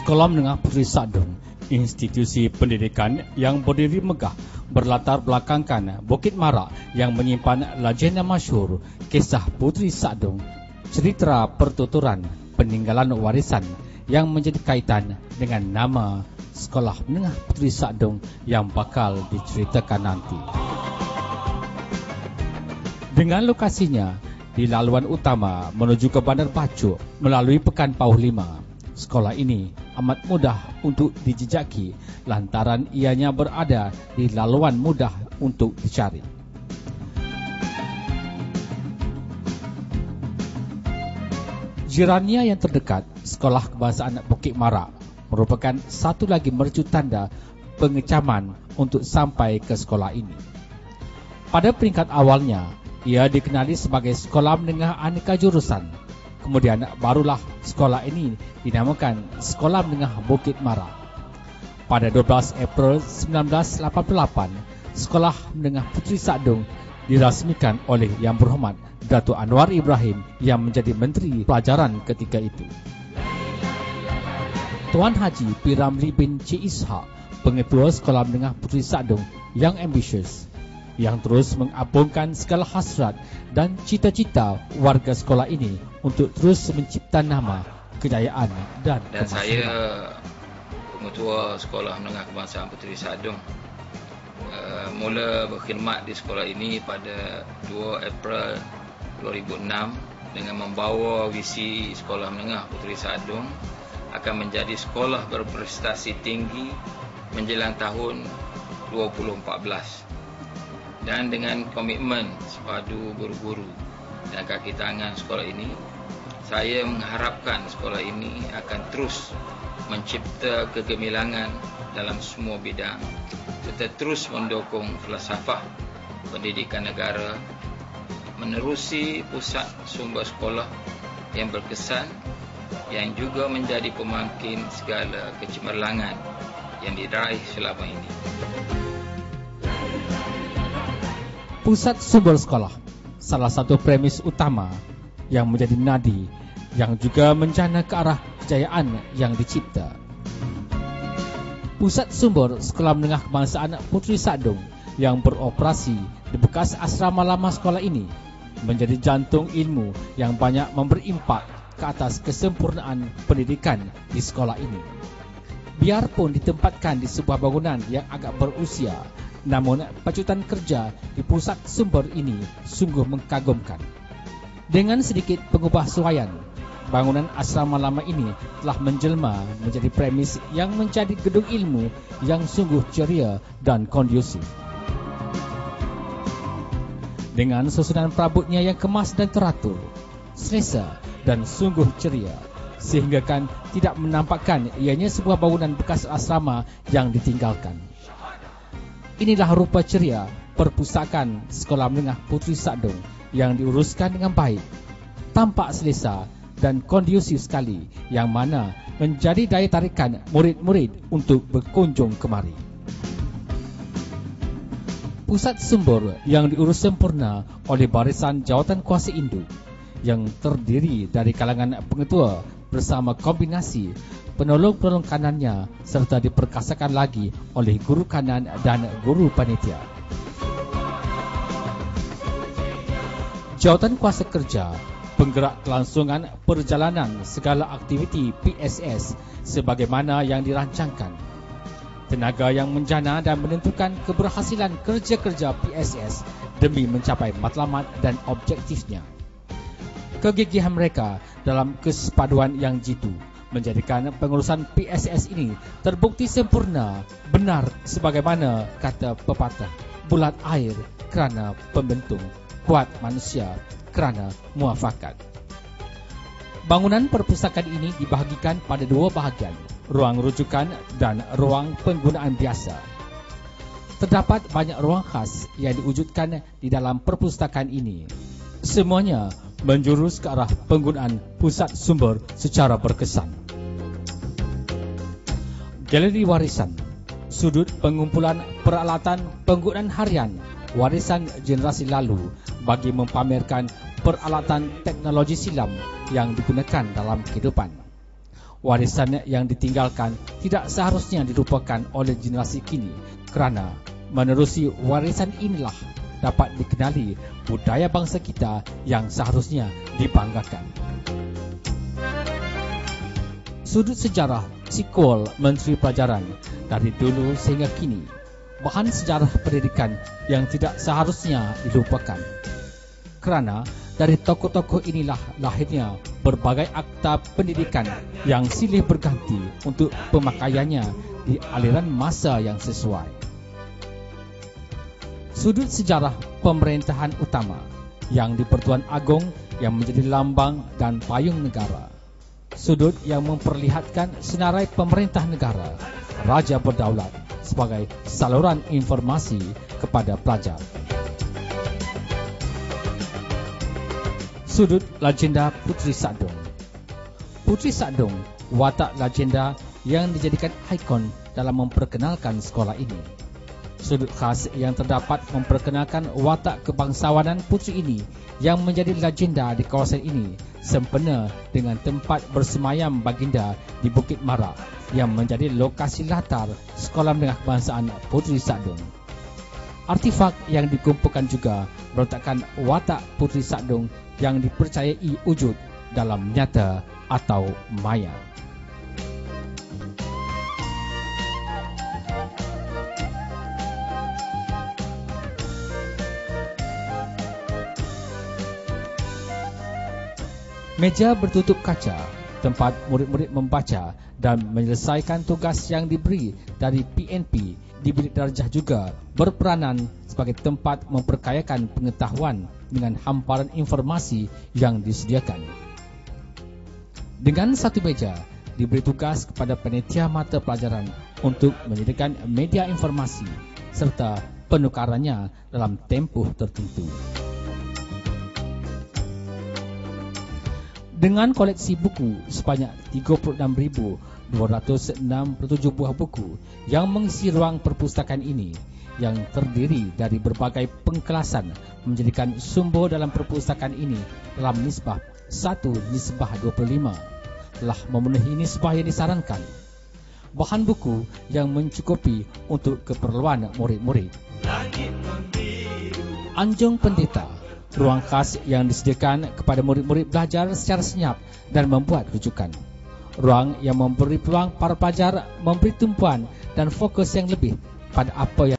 Sekolah Menengah Puteri Sadong, institusi pendidikan yang berdiri megah, berlatar belakangkan Bukit Marak yang menyimpan legenda masyhur kisah Puteri Sadong, cerita pertuturan peninggalan warisan yang menjadi kaitan dengan nama Sekolah Menengah Puteri Sadong yang bakal diceritakan nanti. Dengan lokasinya di laluan utama menuju ke Bandar Bacok melalui Pekan Pauh 5, sekolah ini amat mudah untuk dijejaki lantaran ianya berada di laluan mudah untuk dicari. Jirannya yang terdekat, Sekolah Kebangsaan Bukit Marak, merupakan satu lagi mercu tanda pengecaman untuk sampai ke sekolah ini. Pada peringkat awalnya, ia dikenali sebagai Sekolah Menengah Aneka Jurusan. Kemudian barulah sekolah ini dinamakan Sekolah Menengah Bukit Marak. Pada 12 April 1988, Sekolah Menengah Puteri Sadong dirasmikan oleh Yang Berhormat Datuk Anwar Ibrahim yang menjadi Menteri Pelajaran ketika itu. Tuan Haji P. Ramli bin C. Ishak, Pengetua Sekolah Menengah Puteri Sadong yang ambisius, yang terus mengabungkan segala hasrat dan cita-cita warga sekolah ini untuk terus mencipta nama, kejayaan dan saya Pengetua Sekolah Menengah Kebangsaan Puteri Sadong mula berkhidmat di sekolah ini pada 2 April 2006 dengan membawa visi Sekolah Menengah Puteri Sadong akan menjadi sekolah berprestasi tinggi menjelang tahun 2014. Dan dengan komitmen sepadu guru-guru dan kaki tangan sekolah ini, saya mengharapkan sekolah ini akan terus mencipta kegemilangan dalam semua bidang serta terus mendukung falsafah pendidikan negara, menerusi pusat sumber sekolah yang berkesan yang juga menjadi pemangkin segala kecemerlangan yang diraih selama ini. Pusat sumber sekolah, salah satu premis utama yang menjadi nadi yang juga menjana ke arah kejayaan yang dicipta. Pusat sumber Sekolah Menengah Kebangsaan Puteri Sadong yang beroperasi di bekas asrama lama sekolah ini menjadi jantung ilmu yang banyak memberi impak ke atas kesempurnaan pendidikan di sekolah ini. Biarpun ditempatkan di sebuah bangunan yang agak berusia, namun pacutan kerja di pusat sumber ini sungguh mengagumkan. Dengan sedikit pengubahsuaian, bangunan asrama lama ini telah menjelma menjadi premis yang menjadi gedung ilmu yang sungguh ceria dan kondusif. Dengan susunan perabotnya yang kemas dan teratur, selesa dan sungguh ceria, sehingga kan tidak menampakkan ianya sebuah bangunan bekas asrama yang ditinggalkan. Inilah rupa ceria perpustakaan Sekolah Menengah Puteri Sadong yang diuruskan dengan baik, tampak selesa dan kondusif sekali, yang mana menjadi daya tarikan murid-murid untuk berkunjung kemari. Pusat sumber yang diurus sempurna oleh Barisan Jawatan Kuasa Induk yang terdiri dari kalangan pengetua bersama kombinasi penolong-penolong kanannya serta diperkasakan lagi oleh guru kanan dan guru panitia. Jawatan Kuasa Kerja penggerak kelangsungan perjalanan segala aktiviti PSS sebagaimana yang dirancangkan. Tenaga yang menjana dan menentukan keberhasilan kerja-kerja PSS demi mencapai matlamat dan objektifnya. Kegigihan mereka dalam kesepaduan yang jitu menjadikan pengurusan PSS ini terbukti sempurna, benar sebagaimana kata pepatah, bulat air kerana pembentung, kuat manusia kerana muafakat. Bangunan perpustakaan ini dibahagikan pada dua bahagian, ruang rujukan dan ruang penggunaan biasa. Terdapat banyak ruang khas yang diwujudkan di dalam perpustakaan ini. Semuanya menjurus ke arah penggunaan pusat sumber secara berkesan. Galeri warisan, sudut pengumpulan peralatan penggunaan harian warisan generasi lalu bagi mempamerkan peralatan teknologi silam yang digunakan dalam kehidupan. warisan yang ditinggalkan tidak seharusnya dilupakan oleh generasi kini, kerana menerusi warisan inilah dapat dikenali budaya bangsa kita yang seharusnya dibanggakan. Sudut sejarah Cikol Menteri Pelajaran dari dulu sehingga kini, bahan sejarah pendidikan yang tidak seharusnya dilupakan. Kerana dari tokoh-tokoh inilah lahirnya berbagai akta pendidikan yang silih berganti untuk pemakaiannya di aliran masa yang sesuai. Sudut sejarah pemerintahan utama yang di Pertuan Agong yang menjadi lambang dan payung negara. Sudut yang memperlihatkan senarai pemerintah negara, raja berdaulat sebagai saluran informasi kepada pelajar. Sudut legenda Puteri Sadong. Puteri Sadong, watak legenda yang dijadikan ikon dalam memperkenalkan sekolah ini. Sudut khas yang terdapat memperkenalkan watak kebangsawanan puteri ini yang menjadi legenda di kawasan ini sempena dengan tempat bersemayam baginda di Bukit Marak yang menjadi lokasi latar Sekolah Menengah Kebangsaan Puteri Sadong. Artifak yang dikumpulkan juga meletakkan watak Puteri Sadong yang dipercayai wujud dalam nyata atau maya. Meja bertutup kaca, tempat murid-murid membaca dan menyelesaikan tugas yang diberi dari PNP di bilik darjah juga berperanan sebagai tempat memperkayakan pengetahuan dengan hamparan informasi yang disediakan. Dengan satu meja, diberi tugas kepada panitia mata pelajaran untuk menyediakan media informasi serta penukarannya dalam tempoh tertentu. Dengan koleksi buku sebanyak 36,267 buah buku yang mengisi ruang perpustakaan ini, yang terdiri dari berbagai pengkelasan, menjadikan sumber dalam perpustakaan ini dalam nisbah 1:25 telah memenuhi nisbah yang disarankan. Bahan buku yang mencukupi untuk keperluan murid-murid. Anjung Pendeta, ruang khas yang disediakan kepada murid-murid belajar secara senyap dan membuat rujukan. Ruang yang memberi peluang para pelajar memberi tumpuan dan fokus yang lebih pada apa yang